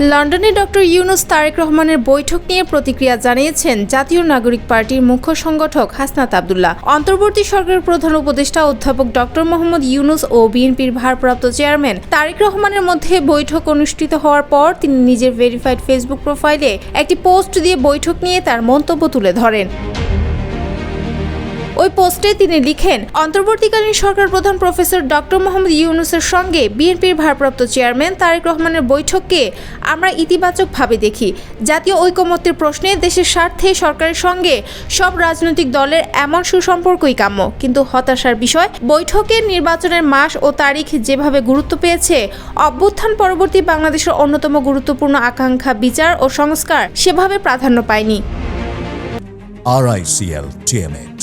লন্ডনে ডক্টর ইউনুস তারেক রহমানের বৈঠক নিয়ে প্রতিক্রিয়া জানিয়েছেন জাতীয় নাগরিক পার্টির মুখ্য সংগঠক হাসনাত আব্দুল্লাহ। অন্তর্বর্তী সরকারের প্রধান উপদেষ্টা অধ্যাপক ডক্টর মোহাম্মদ ইউনুস ও বিএনপির ভারপ্রাপ্ত চেয়ারম্যান তারেক রহমানের মধ্যে বৈঠক অনুষ্ঠিত হওয়ার পর তিনি নিজের ভেরিফাইড ফেসবুক প্রোফাইলে একটি পোস্ট দিয়ে বৈঠক নিয়ে তার মন্তব্য তুলে ধরেন। ওই পোস্টে তিনি লিখেন, অন্তর্বর্তীকালীন সরকার প্রধান প্রফেসর ডক্টর মোহাম্মদ ইউনুসের সঙ্গে বিএনপির ভারপ্রাপ্ত চেয়ারম্যান তারেক রহমানের বৈঠককে আমরা ইতিবাচকভাবে দেখি। জাতীয় ঐকমত্যের প্রশ্নে দেশের স্বার্থে সরকারের সঙ্গে সব রাজনৈতিক দলের এমন সুসম্পর্কই কাম্য। কিন্তু হতাশার বিষয়, বৈঠকের নির্বাচনের মাস ও তারিখ যেভাবে গুরুত্ব পেয়েছে, অভ্যুত্থান পরবর্তী বাংলাদেশের অন্যতম গুরুত্বপূর্ণ আকাঙ্ক্ষা বিচার ও সংস্কার সেভাবে প্রাধান্য পায়নি। RICL TMX,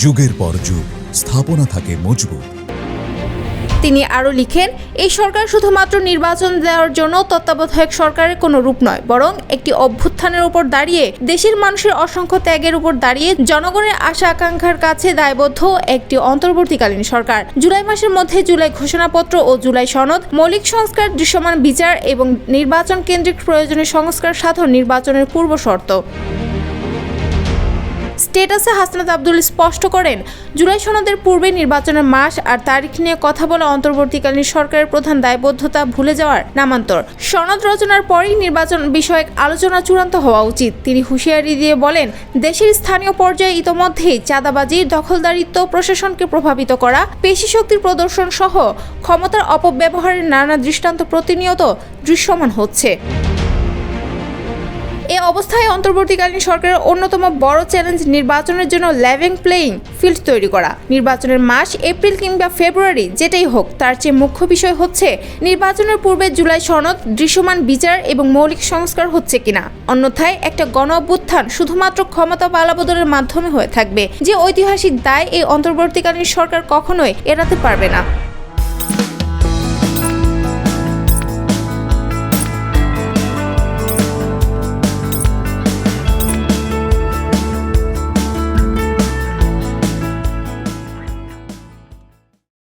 যুগের পর যুগ স্থাপনা থাকে মজবুত। তিনি আরও লিখেন, এই সরকার শুধুমাত্র নির্বাচন দেওয়ার জন্য তত্ত্বাবধায়ক সরকারের কোনো রূপ নয়, বরং একটি অভ্যুত্থানের উপর দাঁড়িয়ে, দেশের মানুষের অসংখ্য ত্যাগের উপর দাঁড়িয়ে জনগণের আশা আকাঙ্ক্ষার কাছে দায়বদ্ধ একটি অন্তর্বর্তীকালীন সরকার। জুলাই মাসের মধ্যে জুলাই ঘোষণাপত্র ও জুলাই সনদ, মৌলিক সংস্কার, দৃশ্যমান বিচার এবং নির্বাচন কেন্দ্রিক প্রয়োজনীয় সংস্কার সাধন নির্বাচনের পূর্ব শর্ত। স্ট্যাটাসে হাসনাত আব্দুল স্পষ্ট করেন, জুলাই সনদের পূর্বে নির্বাচনের মাস আর তারিখ নিয়ে কথা বলা অন্তর্বর্তীকালীন সরকারের প্রধান দায়বদ্ধতা ভুলে যাওয়ার নামান্তর। সনদ রচনার পরই নির্বাচন বিষয়ক আলোচনা চূড়ান্ত হওয়া উচিত। তিনি হুঁশিয়ারি দিয়ে বলেন, দেশের স্থানীয় পর্যায়ে ইতোমধ্যেই চাঁদাবাজি, দখলদারিত্ব, প্রশাসনকে প্রভাবিত করা, পেশিশক্তির প্রদর্শন সহ ক্ষমতার অপব্যবহারের নানা দৃষ্টান্ত প্রতিনিয়ত দৃশ্যমান হচ্ছে। এ অবস্থায় অন্তর্বর্তীকালীন সরকারের অন্যতম বড় চ্যালেঞ্জ নির্বাচনের জন্য লেভেল প্লেইং ফিল্ড তৈরি করা। নির্বাচনের মাস এপ্রিল কিংবা ফেব্রুয়ারি যেটাই হোক, তার চেয়ে মুখ্য বিষয় হচ্ছে নির্বাচনের পূর্বে জুলাই সনদ, দৃশ্যমান বিচার এবং মৌলিক সংস্কার হচ্ছে কিনা। অন্যথায় একটা গণ অভ্যুত্থান শুধুমাত্র ক্ষমতা পালাবদলের মাধ্যমে হয়ে থাকবে, যে ঐতিহাসিক দায় এই অন্তর্বর্তীকালীন সরকার কখনোই এড়াতে পারবে না।